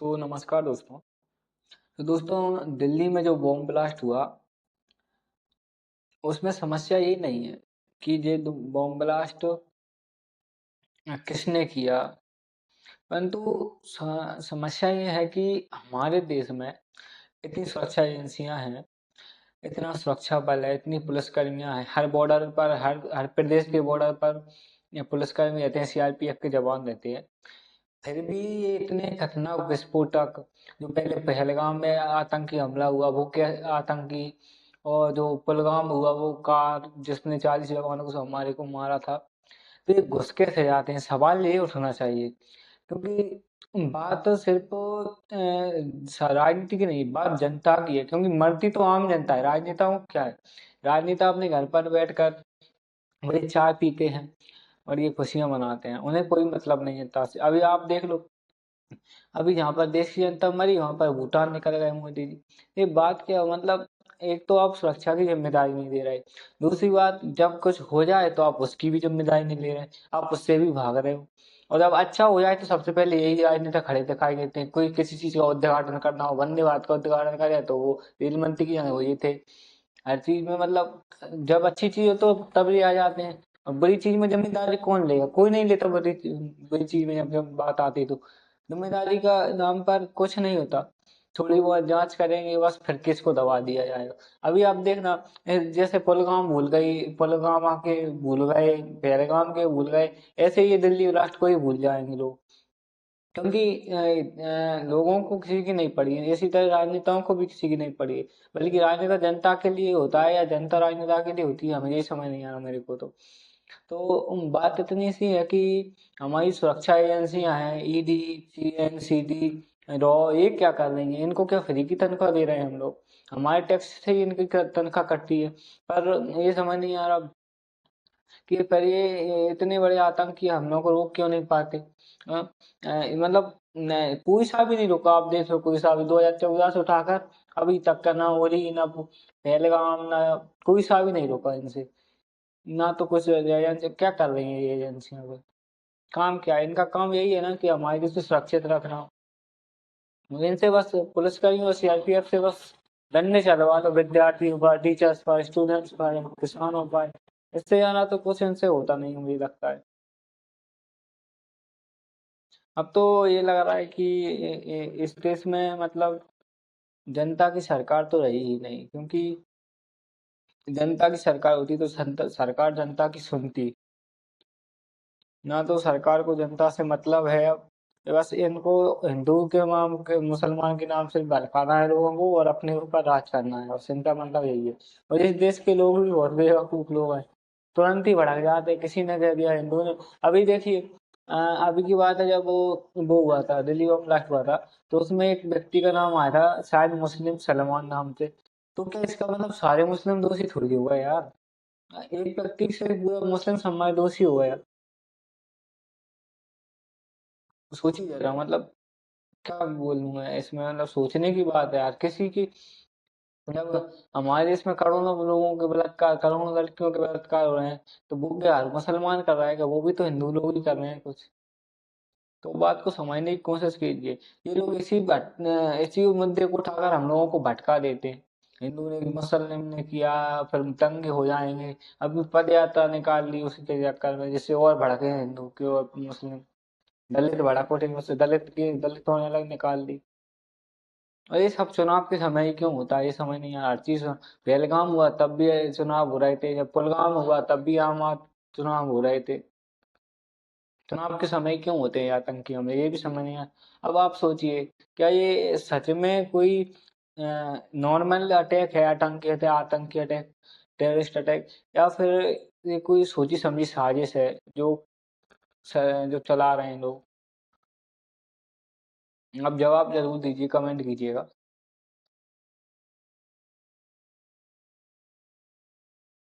तो नमस्कार दोस्तों। तो दोस्तों, दिल्ली में जो बॉम्ब ब्लास्ट हुआ, उसमें समस्या ये नहीं है कि ये बॉम्ब ब्लास्ट किसने किया, परंतु समस्या ये है कि हमारे देश में इतनी सुरक्षा एजेंसियां हैं, इतना सुरक्षा बल है, इतनी पुलिसकर्मियां हैं। हर बॉर्डर पर, हर हर प्रदेश के बॉर्डर पर ये पुलिसकर्मी रहते हैं, सीआरपीएफ के जवान रहते हैं। फिर भी ये इतने खतरनाक विस्फोटक, जो पहले पहलगाम में आतंकी हमला हुआ वो क्या आतंकी, और जो पुलवामा हुआ वो कार जिसने 40 जवानों को हमारे को मारा था। तो ये घुस कैसे जाते हैं, सवाल ये उठना चाहिए। क्योंकि बात तो सिर्फ राजनीति की नहीं, बात जनता की है। क्योंकि मरती तो आम जनता है, राजनेताओं को क्या है। राजनेता अपने घर पर बैठकर वही चाय पीते हैं और ये खुशियां मनाते हैं, उन्हें कोई मतलब नहीं जनता से। अभी आप देख लो, अभी जहाँ पर देश की जनता मरी वहां पर भूटान निकल गए मोदी जी। ये बात क्या मतलब, एक तो आप सुरक्षा की जिम्मेदारी नहीं दे रहे, दूसरी बात जब कुछ हो जाए तो आप उसकी भी जिम्मेदारी नहीं ले रहे, आप उससे भी भाग रहे हो। और जब अच्छा हो जाए तो सबसे पहले यही राजनेता खड़े दिखाई देते हैं। कोई किसी चीज का उद्घाटन करना हो, वंदे भारत का उद्घाटन करे तो वो रेल मंत्री की जगह वो ये थे। हर चीज में मतलब, जब अच्छी चीज हो तो तब ये आ जाते हैं, और बुरी चीज में जिम्मेदारी कौन लेगा, कोई नहीं लेता। बुरी चीज में जब जब बात आती है तो जिम्मेदारी का नाम पर कुछ नहीं होता। थोड़ी बहुत जांच करेंगे बस, फिर केस को दबा दिया जाएगा। अभी आप देखना, जैसे पुलगाम भूल गई, पुलगामा के भूल गए, पहलगाम के भूल गए, ऐसे ही ये दिल्ली ब्लास्ट को ही भूल जाएंगे लोग। क्योंकि लोगों को किसी की नहीं पड़ी है, इसी तरह राजनेताओं को भी किसी की नहीं पड़ी है। बल्कि राजनेता जनता के लिए होता है या जनता राजनेता के लिए होती है, हमें ये समझ नहीं आ रहा मेरे को तो बात इतनी सी है कि हमारी सुरक्षा एजेंसियां हैं, ईडी, सीएनसीडी, रॉ, ये क्या कर रही हैं? इनको क्या फ्री की तनख्वाह दे रहे हैं हम लोग? हमारे टैक्स से ही इनकी तनख्वाह कटती है। पर ये समझ नहीं आ रहा कि पर ये इतने बड़े आतंकी हमलों को रोक क्यों नहीं पाते। मतलब कोई सा भी नहीं रुका। आप देख लो, कोई सा भी 2014 से उठाकर अभी तक का, ना उरी ना पहलगाम, ना कोई सा भी नहीं रुका इनसे। ना तो कुछ एजेंसी क्या कर रही है, ये एजेंसियां को काम क्या है? इनका काम यही है ना कि हमारे देश को सुरक्षित रखना। इनसे बस पुलिसकर्मियों और सीआरपीएफ से बस डंडे चलवा लो, विद्यार्थियों पर, टीचर्स पर, स्टूडेंट्स पर, किसानों पर। इससे ज्यादा तो कुछ इनसे होता नहीं, मुझे लगता है। अब तो ये लग रहा है कि इस देश में मतलब जनता की सरकार तो रही ही नहीं। क्योंकि जनता की सरकार होती तो सरकार जनता की सुनती। ना तो सरकार को जनता से मतलब है अब। बस इनको हिंदू के नाम के, मुसलमान के नाम से भड़काना है लोगों को और अपने ऊपर राज करना है, और इनका मतलब यही है। और इस देश के लोग भी बहुत बेवकूफ लोग हैं, तुरंत ही भड़क जाते हैं। किसी ने कह दिया हिंदू ने, अभी देखिए, अभी की बात है, जब वो हुआ था, दिल्ली बम ब्लास्ट हुआ था, तो उसमें एक व्यक्ति का नाम आया था शायद मुस्लिम सलमान नाम से। तो क्या इसका मतलब सारे मुस्लिम दोषी थोड़ी हो गए यार? एक व्यक्ति से पूरा मुस्लिम समाज दोषी हो गया। सोच ही जरा, मतलब क्या बोलूं मैं इसमें, मतलब सोचने की बात है यार। किसी की मतलब, हमारे देश में करोड़ों लोगों के बलात्कार, करोड़ों लड़कियों के बलात्कार हो रहे हैं, तो वो क्या हर मुसलमान कर रहा है क्या? वो भी तो हिंदू लोग ही कर रहे हैं कुछ। तो बात को समझने की कोशिश कीजिए। ये लोग इसी मुद्दे को उठाकर हम लोगों को भटका देते हैं। हिंदू ने, मुसलिम ने किया, फिर दंगे हो जाएंगे। अभी पद यात्रा निकाल ली उसी के चक्कर में, जिससे और भड़के हैं हिंदू के और मुस्लिम। दलित भड़क उठे, उससे दलितों ने अलग निकाल दी। और ये सब चुनाव के समय ही क्यों होता है, ये समझ नहीं आ रहा। हर चीज, पहलगाम हुआ तब भी चुनाव हो रहे थे, जब पुलगाम हुआ तब भी आम चुनाव हो रहे थे। चुनाव के समय क्यों होते हैं आतंकियों में, ये भी समझ नहीं आया। अब आप सोचिए, क्या ये सच में कोई नॉर्मल अटैक है, आतंकी अटैक, टेररिस्ट अटैक, या फिर ये कोई सोची समझी साजिश है जो जो चला रहे हैं लोग? अब जवाब जरूर दीजिए, कमेंट कीजिएगा।